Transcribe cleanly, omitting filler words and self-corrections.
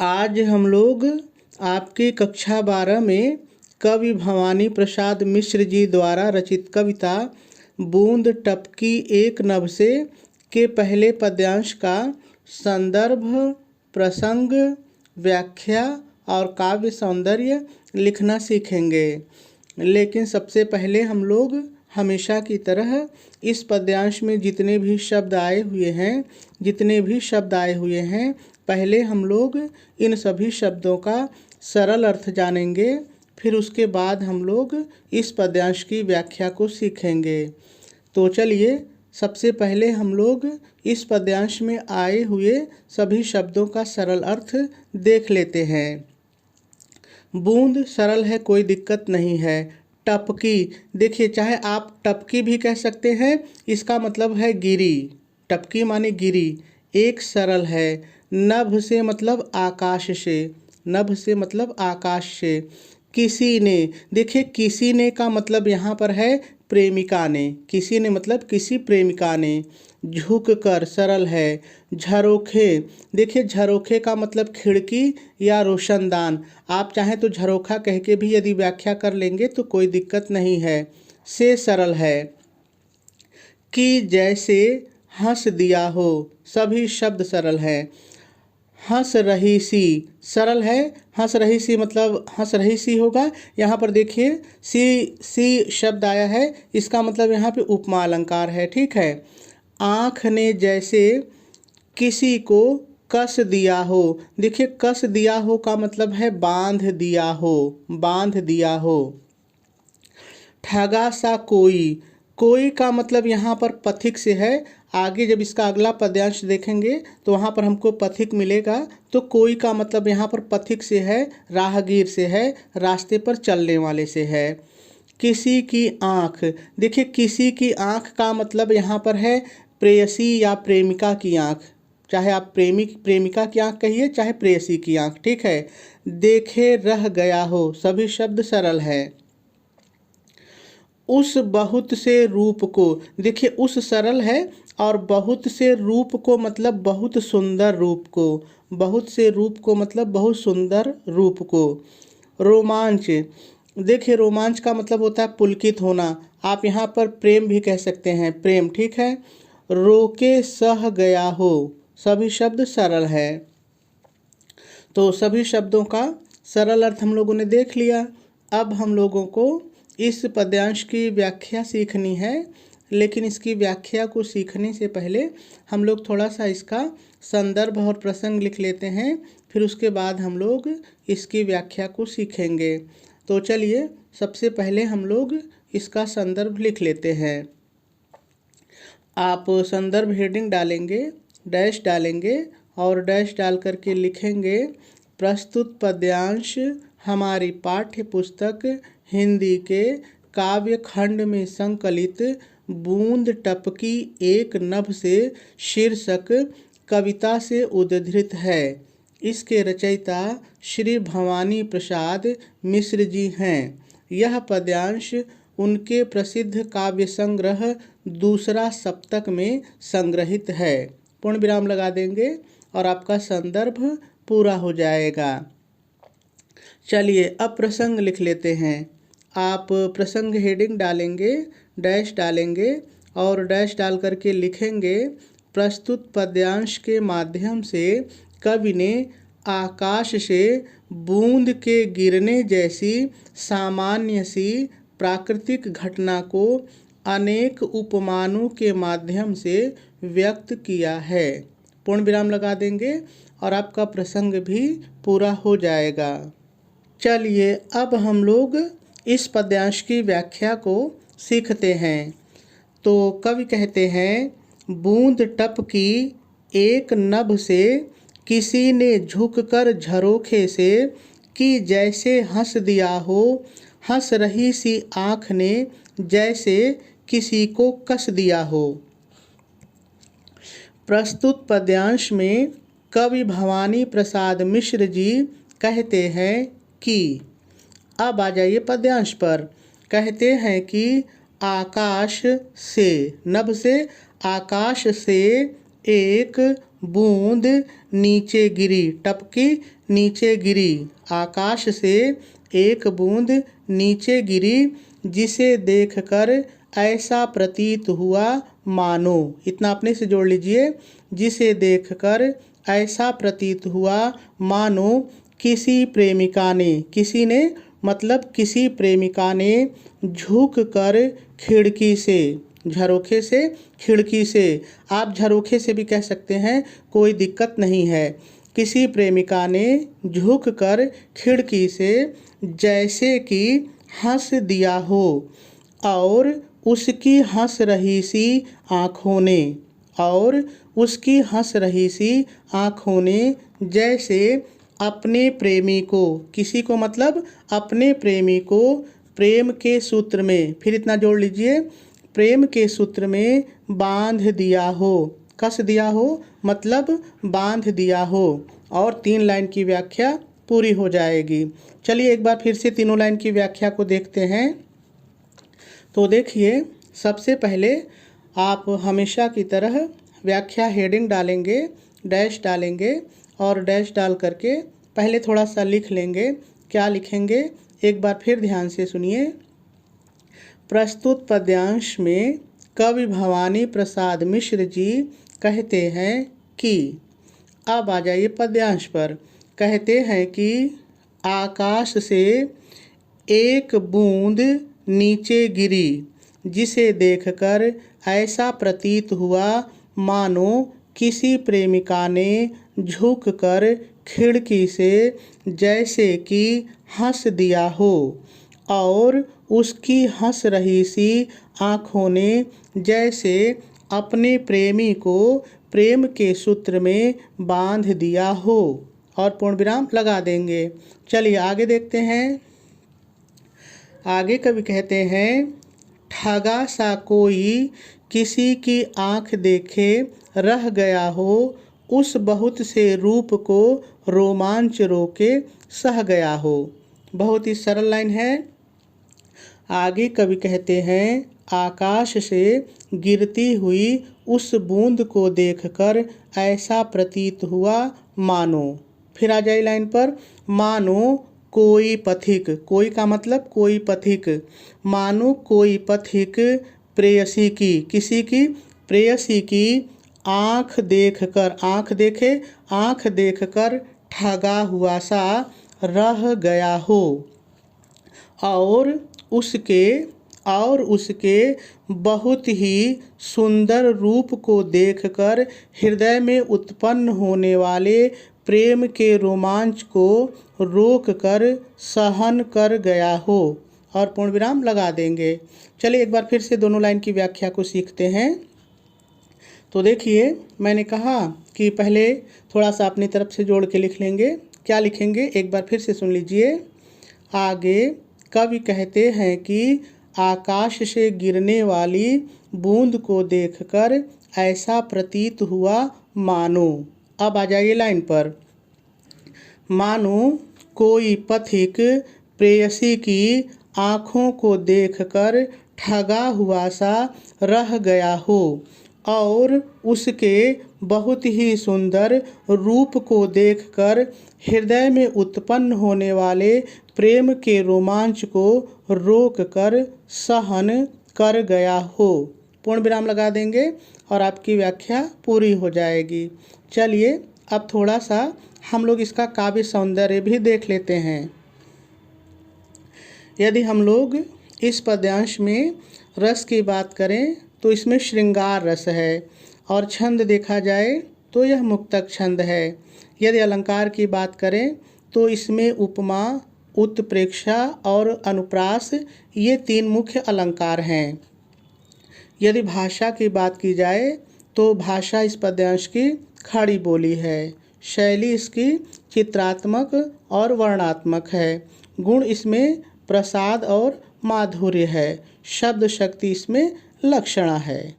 आज हम लोग आपकी कक्षा 12 में कवि भवानी प्रसाद मिश्र जी द्वारा रचित कविता बूंद टपकी एक नभ से के पहले पद्यांश का संदर्भ, प्रसंग, व्याख्या और काव्य सौंदर्य लिखना सीखेंगे। लेकिन सबसे पहले हम लोग हमेशा की तरह इस पद्यांश में जितने भी शब्द आए हुए हैं पहले हम लोग इन सभी शब्दों का सरल अर्थ जानेंगे। फिर उसके बाद हम लोग इस पद्यांश की व्याख्या को सीखेंगे। तो चलिए सबसे पहले हम लोग इस पद्यांश में आए हुए सभी शब्दों का सरल अर्थ देख लेते हैं। बूंद सरल है, कोई दिक्कत नहीं है। टपकी, देखिए चाहे आप टपकी भी कह सकते हैं, इसका मतलब है गिरी। टपकी माने गिरी। एक सरल है। नभ से मतलब आकाश से, नभ से मतलब आकाश से। किसी ने, देखिए किसी ने का मतलब यहाँ पर है प्रेमिका ने। किसी ने मतलब किसी प्रेमिका ने। झुक कर सरल है। झरोखे, देखिए झरोखे का मतलब खिड़की या रोशनदान। आप चाहें तो झरोखा कह के भी यदि व्याख्या कर लेंगे तो कोई दिक्कत नहीं है। से सरल है। कि जैसे हंस दिया हो, सभी शब्द सरल हैं। हंस रही सी सरल है। हंस रही सी मतलब हंस रही सी होगा। यहाँ पर देखिए सी शब्द आया है, इसका मतलब यहाँ पे उपमा अलंकार है। ठीक है। आँख ने जैसे किसी को कस दिया हो, देखिए कस दिया हो का मतलब है बांध दिया हो, बांध दिया हो। ठगा सा कोई, कोई का मतलब यहाँ पर पथिक से है। आगे जब इसका अगला पद्यांश देखेंगे तो वहाँ पर हमको पथिक मिलेगा। तो कोई का मतलब यहाँ पर पथिक से है, राहगीर से है, रास्ते पर चलने वाले से है। किसी की आँख, देखिए किसी की आँख का मतलब यहाँ पर है प्रेयसी या प्रेमिका की आँख। चाहे आप प्रेमिका की आँख कहिए, चाहे प्रेयसी की आँख। ठीक है। देखे रह गया हो, सभी शब्द सरल है। उस बहुत से रूप को, देखिए उस सरल है और बहुत से रूप को मतलब बहुत सुंदर रूप को। बहुत से रूप को मतलब बहुत सुंदर रूप को। रोमांच, देखिए रोमांच का मतलब होता है पुलकित होना। आप यहाँ पर प्रेम भी कह सकते हैं, प्रेम। ठीक है। रोके सह गया हो, सभी शब्द सरल है। तो सभी शब्दों का सरल अर्थ हम लोगों ने देख लिया। अब हम लोगों को इस पद्यांश की व्याख्या सीखनी है। लेकिन इसकी व्याख्या को सीखने से पहले हम लोग थोड़ा सा इसका संदर्भ और प्रसंग लिख लेते हैं। फिर उसके बाद हम लोग इसकी व्याख्या को सीखेंगे। तो चलिए सबसे पहले हम लोग इसका संदर्भ लिख लेते हैं। आप संदर्भ हेडिंग डालेंगे, डैश डालेंगे और डैश डाल करके लिखेंगे प्रस्तुत पद्यांश हमारी पाठ्य पुस्तक हिंदी के काव्य खंड में संकलित बूंद टपकी एक नभ से शीर्षक कविता से उद्धृत है। इसके रचयिता श्री भवानी प्रसाद मिश्र जी हैं। यह पद्यांश उनके प्रसिद्ध काव्य संग्रह दूसरा सप्तक में संग्रहित है। पूर्ण विराम लगा देंगे और आपका संदर्भ पूरा हो जाएगा। चलिए अब प्रसंग लिख लेते हैं। आप प्रसंग हेडिंग डालेंगे, डैश डालेंगे और डैश डाल करके लिखेंगे प्रस्तुत पद्यांश के माध्यम से कवि ने आकाश से बूंद के गिरने जैसी सामान्य सी प्राकृतिक घटना को अनेक उपमानों के माध्यम से व्यक्त किया है। पूर्ण विराम लगा देंगे और आपका प्रसंग भी पूरा हो जाएगा। चलिए अब हम लोग इस पद्यांश की व्याख्या को सीखते हैं। तो कवि कहते हैं, बूंद टपकी एक नभ से किसी ने झुककर झरोखे से, कि जैसे हंस दिया हो, हंस रही सी आँख ने जैसे किसी को कस दिया हो। प्रस्तुत पद्यांश में कवि भवानी प्रसाद मिश्र जी कहते हैं कि, अब आ जाइए पद्यांश पर। कहते हैं कि आकाश से, नभ से आकाश से एक बूंद नीचे गिरी, टपकी नीचे गिरी। आकाश से एक बूंद नीचे गिरी, जिसे देखकर ऐसा प्रतीत हुआ मानो। इतना अपने से जोड़ लीजिए। जिसे देखकर ऐसा प्रतीत हुआ मानो किसी प्रेमिका ने, किसी ने मतलब किसी प्रेमिका ने झुक कर खिड़की से, झरोखे से, खिड़की से। आप झरोखे से भी कह सकते हैं, कोई दिक्कत नहीं है। किसी प्रेमिका ने झुक कर खिड़की से जैसे कि हंस दिया हो, और उसकी हंस रही सी आँखों ने, और उसकी हंस रही सी आँखों ने जैसे अपने प्रेमी को, किसी को मतलब अपने प्रेमी को प्रेम के सूत्र में, फिर इतना जोड़ लीजिए, प्रेम के सूत्र में बांध दिया हो। कस दिया हो मतलब बांध दिया हो। और 3 लाइन की व्याख्या पूरी हो जाएगी। चलिए एक बार फिर से तीनों लाइन की व्याख्या को देखते हैं। तो देखिए, सबसे पहले आप हमेशा की तरह व्याख्या हेडिंग डालेंगे, डैश डालेंगे, और डैश डाल करके पहले थोड़ा सा लिख लेंगे। क्या लिखेंगे, एक बार फिर ध्यान से सुनिए। प्रस्तुत पद्यांश में कवि भवानी प्रसाद मिश्र जी कहते हैं कि, अब आ जाइए पद्यांश पर। कहते हैं कि आकाश से एक बूंद नीचे गिरी, जिसे देखकर ऐसा प्रतीत हुआ मानो किसी प्रेमिका ने झुककर खिड़की से जैसे कि हंस दिया हो, और उसकी हंस रही सी आँखों ने जैसे अपने प्रेमी को प्रेम के सूत्र में बांध दिया हो। और पूर्ण विराम लगा देंगे। चलिए आगे देखते हैं। आगे कवि कहते हैं, ठगा सा कोई किसी की आँख देखे रह गया हो, उस बहुत से रूप को रोमांच रोके सह गया हो। बहुत ही सरल लाइन है। आगे कवि कहते हैं, आकाश से गिरती हुई उस बूंद को देखकर ऐसा प्रतीत हुआ मानो। फिर आ जाए लाइन पर, मानो कोई पथिक, कोई का मतलब कोई पथिक, मानो कोई पथिक प्रेयसी की, किसी की, प्रेयसी की आँख देखकर, आँख देखे, आँख देखकर ठगा हुआ सा रह गया हो, और उसके बहुत ही सुंदर रूप को देखकर हृदय में उत्पन्न होने वाले प्रेम के रोमांच को रोक कर सहन कर गया हो। और पूर्ण विराम लगा देंगे। चलिए एक बार फिर से दोनों लाइन की व्याख्या को सीखते हैं। तो देखिए, मैंने कहा कि पहले थोड़ा सा अपनी तरफ से जोड़ के लिख लेंगे। क्या लिखेंगे, एक बार फिर से सुन लीजिए। आगे कवि कहते हैं कि आकाश से गिरने वाली बूंद को देखकर ऐसा प्रतीत हुआ मानो। अब आ जाइए लाइन पर, मानो कोई पथिक प्रेयसी की आँखों को देखकर ठगा हुआ सा रह गया हो, और उसके बहुत ही सुंदर रूप को देखकर हृदय में उत्पन्न होने वाले प्रेम के रोमांच को रोक कर सहन कर गया हो। पूर्ण विराम लगा देंगे और आपकी व्याख्या पूरी हो जाएगी। चलिए अब थोड़ा सा हम लोग इसका काव्य सौंदर्य भी देख लेते हैं। यदि हम लोग इस पद्यांश में रस की बात करें तो इसमें श्रृंगार रस है, और छंद देखा जाए तो यह मुक्तक छंद है। यदि अलंकार की बात करें तो इसमें उपमा, उत्प्रेक्षा और अनुप्रास, ये 3 मुख्य अलंकार हैं। यदि भाषा की बात की जाए तो भाषा इस पद्यांश की खड़ी बोली है। शैली इसकी चित्रात्मक और वर्णात्मक है। गुण इसमें प्रसाद और माधुर्य है। शब्द शक्ति इसमें लक्षणा है।